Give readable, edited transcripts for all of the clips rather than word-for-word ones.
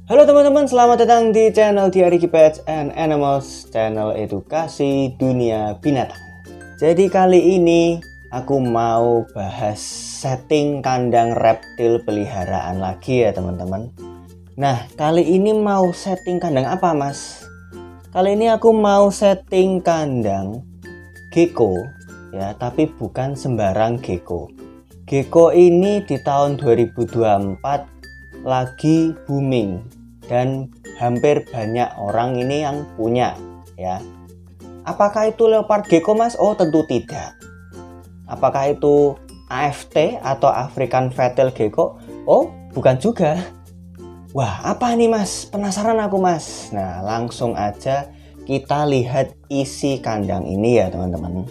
Halo teman-teman, selamat datang di channel Diary Pets and Animals, channel edukasi dunia binatang. Jadi kali ini aku mau bahas setting kandang reptil peliharaan lagi ya teman-teman. Nah, kali ini mau setting kandang apa mas? Kali ini aku mau setting kandang gecko ya, tapi bukan sembarang gecko. Gecko ini di tahun 2024 lagi booming dan hampir banyak orang ini yang punya ya. Apakah itu leopard gecko mas? Oh tentu tidak. Apakah itu AFT atau African Fatal Gecko? Oh bukan juga. Wah apa nih mas? Penasaran aku mas. Nah langsung aja kita lihat isi kandang ini ya teman-teman.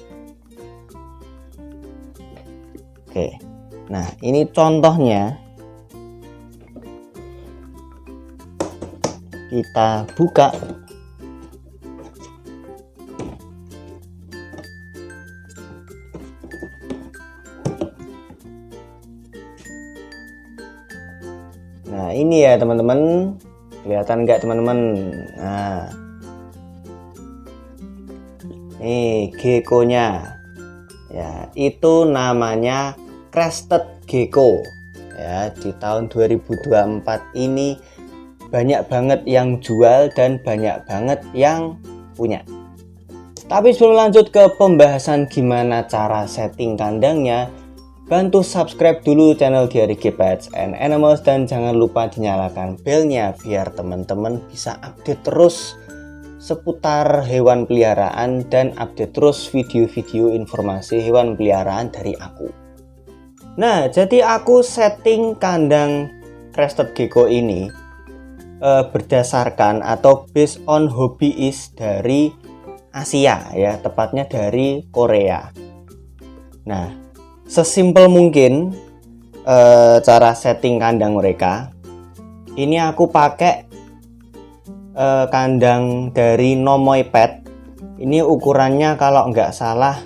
Oke, nah ini contohnya. Kita buka. Nah ini ya teman-teman, kelihatan nggak teman-teman? Nah ini gecko-nya ya, itu namanya crested gecko ya. Di tahun 2024 ini banyak banget yang jual dan banyak banget yang punya. Tapi sebelum lanjut ke pembahasan gimana cara setting kandangnya, bantu subscribe dulu channel Diary Pets and Animals dan jangan lupa dinyalakan belnya biar teman-teman bisa update terus seputar hewan peliharaan dan update terus video-video informasi hewan peliharaan dari aku. Nah, jadi aku setting kandang crested gecko ini berdasarkan atau based on hobbyist dari Asia ya, tepatnya dari Korea. Nah, sesimpel mungkin cara setting kandang mereka. Ini aku pakai kandang dari Nomoi Pet. Ini ukurannya kalau nggak salah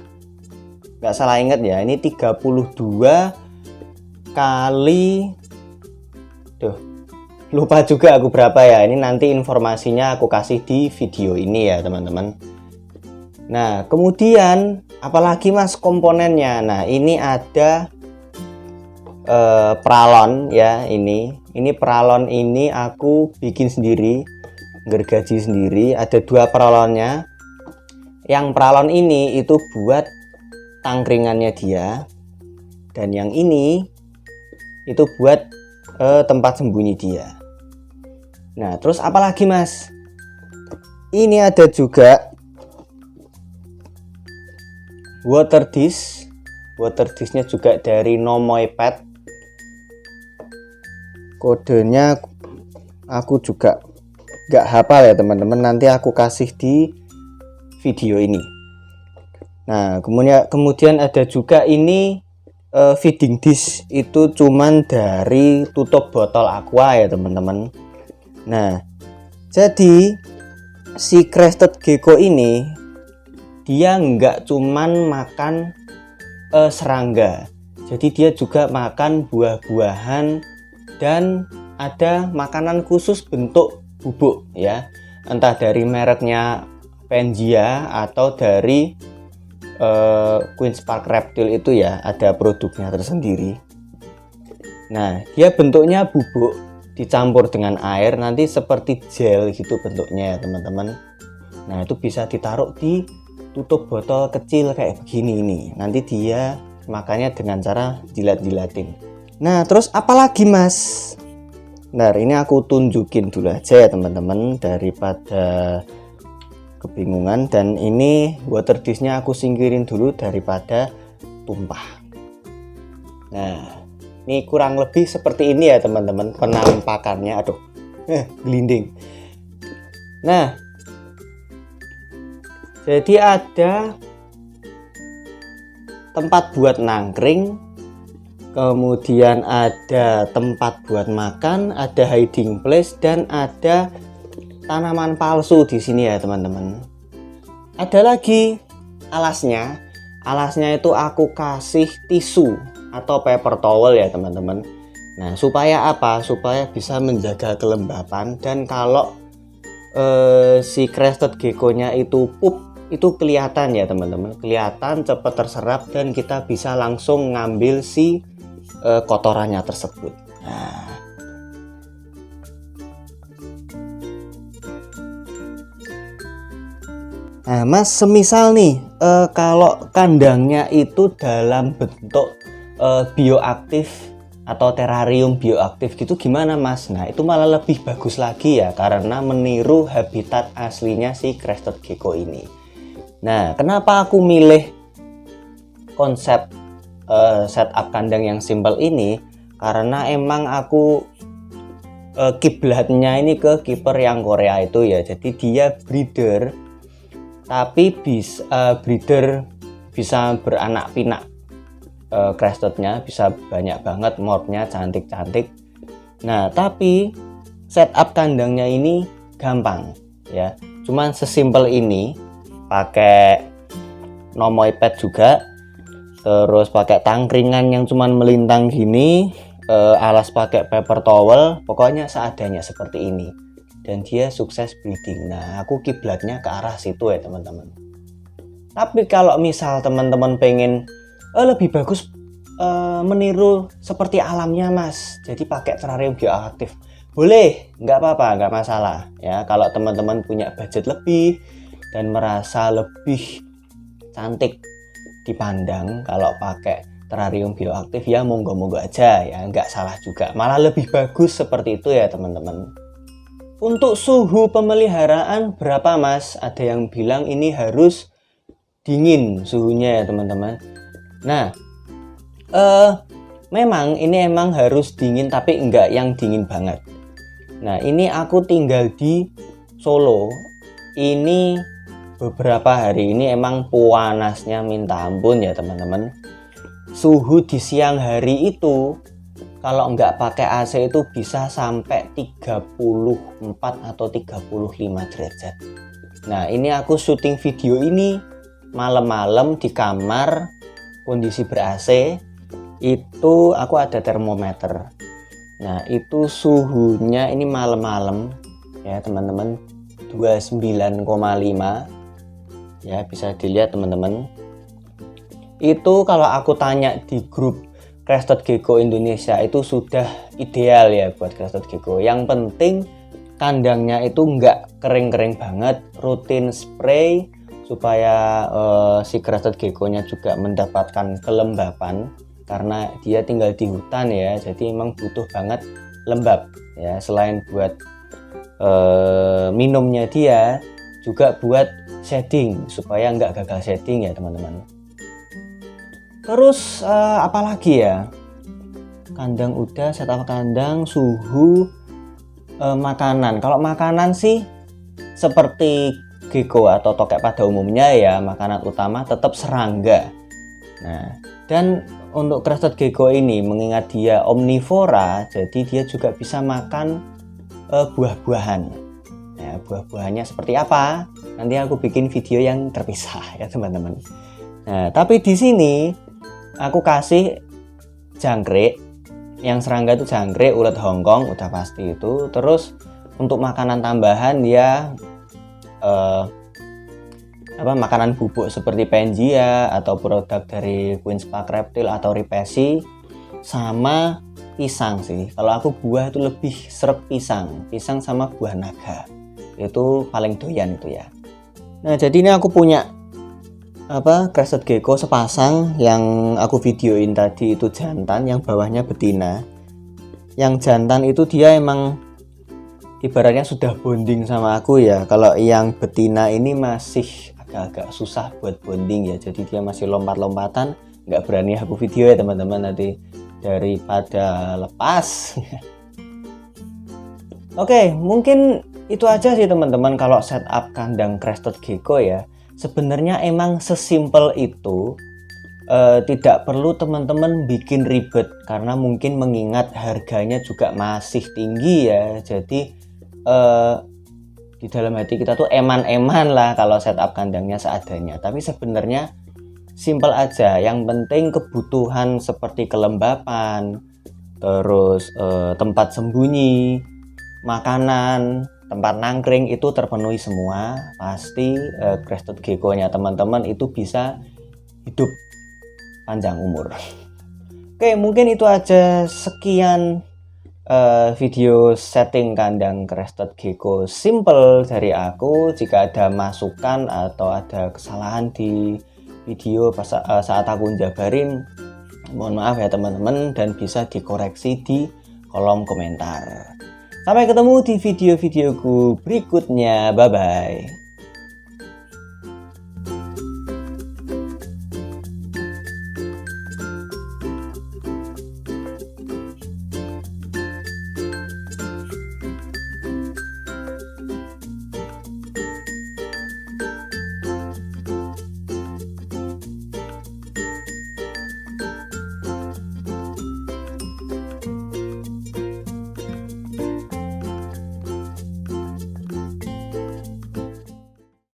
ingat ya, ini 32 kali lupa juga aku berapa ya. Ini nanti informasinya aku kasih di video ini ya teman-teman. Nah kemudian apalagi mas komponennya. Nah ini ada pralon ya. Ini pralon ini aku bikin sendiri, gergaji sendiri. Ada 2 pralonnya. Yang pralon ini itu buat tangkringannya dia, dan yang ini itu buat tempat sembunyi dia. Nah terus apalagi mas, ini ada juga water disknya juga dari Nomoi Pet. Kodenya aku juga nggak hafal ya teman-teman, nanti aku kasih di video ini. Nah kemudian ada juga ini feeding dish, itu cuman dari tutup botol aqua ya teman-teman. Nah jadi si crested gecko ini dia nggak cuman makan serangga, jadi dia juga makan buah-buahan dan ada makanan khusus bentuk bubuk ya, entah dari mereknya Pangea atau dari Queen's Park Reptile itu ya, ada produknya tersendiri. Nah dia bentuknya bubuk dicampur dengan air, nanti seperti gel gitu bentuknya ya teman-teman. Nah itu bisa ditaruh di tutup botol kecil kayak begini ini, nanti dia makannya dengan cara jilat-jilatin. Nah terus apalagi mas? Nah ini aku tunjukin dulu aja ya teman-teman daripada kebingungan. Dan ini water disknya aku singkirin dulu daripada tumpah. Nah ini kurang lebih seperti ini ya teman-teman penampakannya. Aduh gelinding. Nah jadi ada tempat buat nangkring, kemudian ada tempat buat makan, ada hiding place, dan ada tanaman palsu di sini ya teman-teman. Ada lagi alasnya. Alasnya itu aku kasih tisu atau paper towel ya teman-teman. Nah, supaya apa? Supaya bisa menjaga kelembapan, dan kalau si crested gecko-nya itu pup, itu kelihatan ya teman-teman, kelihatan cepat terserap dan kita bisa langsung ngambil si kotorannya tersebut. Nah, Mas, semisal nih kalau kandangnya itu dalam bentuk bioaktif atau terarium bioaktif gitu gimana, Mas? Nah, itu malah lebih bagus lagi ya, karena meniru habitat aslinya si crested gecko ini. Nah, kenapa aku milih konsep setup kandang yang simple ini? Karena emang aku kiblatnya ini ke kiper yang Korea itu ya. Jadi dia breeder, tapi breeder bisa beranak pinak. Crested-nya bisa banyak banget, morphnya cantik-cantik. Nah, tapi setup kandangnya ini gampang ya. Cuman sesimpel ini, pakai nomoy pad juga, terus pakai tangkringan yang cuman melintang gini, alas pakai paper towel, pokoknya seadanya seperti ini. Dan dia sukses breeding. Nah, aku kiblatnya ke arah situ ya teman-teman. Tapi kalau misal teman-teman pengen lebih bagus meniru seperti alamnya, Mas, jadi pakai terarium bioaktif, boleh, nggak apa-apa, nggak masalah ya. Kalau teman-teman punya budget lebih dan merasa lebih cantik dipandang kalau pakai terarium bioaktif, ya monggo-monggo aja ya, nggak salah juga, malah lebih bagus seperti itu ya teman-teman. Untuk suhu pemeliharaan berapa, Mas? Ada yang bilang ini harus dingin suhunya ya teman-teman. Nah, memang ini emang harus dingin, tapi enggak yang dingin banget. Nah, ini aku tinggal di Solo. Ini beberapa hari ini emang panasnya minta ampun ya teman-teman. Suhu di siang hari itu kalau enggak pakai AC itu bisa sampai 34 atau 35 derajat. Nah, ini aku syuting video ini malam-malam di kamar, kondisi ber-AC. Itu aku ada termometer. Nah, itu suhunya ini malam-malam ya teman-teman, 29,5 ya, bisa dilihat teman-teman. Itu kalau aku tanya di grup Crested Gecko Indonesia itu sudah ideal ya buat Crested Gecko. Yang penting kandangnya itu nggak kering-kering banget, rutin spray supaya si Crested Gecko-nya juga mendapatkan kelembapan. Karena dia tinggal di hutan ya, jadi emang butuh banget lembab ya. Selain buat minumnya, dia juga buat shading supaya nggak gagal shading ya teman-teman. Terus apalagi ya, kandang udah, setup kandang, suhu, makanan. Kalau makanan sih seperti gecko atau tokek pada umumnya ya, makanan utama tetap serangga. Nah, dan untuk crested gecko ini, mengingat dia omnivora, jadi dia juga bisa makan buah-buahan. Nah, buah-buahannya seperti apa? Nanti aku bikin video yang terpisah ya teman-teman. Nah, tapi di sini aku kasih jangkrik. Yang serangga itu jangkrik, ulet Hongkong, udah pasti itu. Terus untuk makanan tambahan ya makanan bubuk seperti Pangea atau produk dari Queen's Park Reptile atau Ripesi, sama pisang sih. Kalau aku buah itu lebih serep pisang sama buah naga, itu paling doyan itu ya. Nah, jadi ini aku punya crested gecko sepasang. Yang aku videoin tadi itu jantan, yang bawahnya betina. Yang jantan itu dia emang ibaratnya sudah bonding sama aku ya. Kalau yang betina ini masih agak susah buat bonding ya, jadi dia masih lompat-lompatan, nggak berani aku video ya teman-teman, nanti daripada lepas. Oke, mungkin itu aja sih teman-teman kalau setup kandang crested gecko ya. Sebenarnya emang sesimpel itu, tidak perlu teman-teman bikin ribet, karena mungkin mengingat harganya juga masih tinggi ya. Jadi di dalam hati kita tuh eman-eman lah kalau setup kandangnya seadanya. Tapi sebenarnya simple aja. Yang penting kebutuhan seperti kelembapan, terus tempat sembunyi, makanan, tempat nangkring itu terpenuhi semua, pasti crested gecko-nya teman-teman itu bisa hidup panjang umur. Oke, mungkin itu aja, sekian video setting kandang crested gecko simple dari aku. Jika ada masukan atau ada kesalahan di video saat aku jabarin, mohon maaf ya teman-teman, dan bisa dikoreksi di kolom komentar. Sampai ketemu di video-videoku berikutnya. Bye-bye.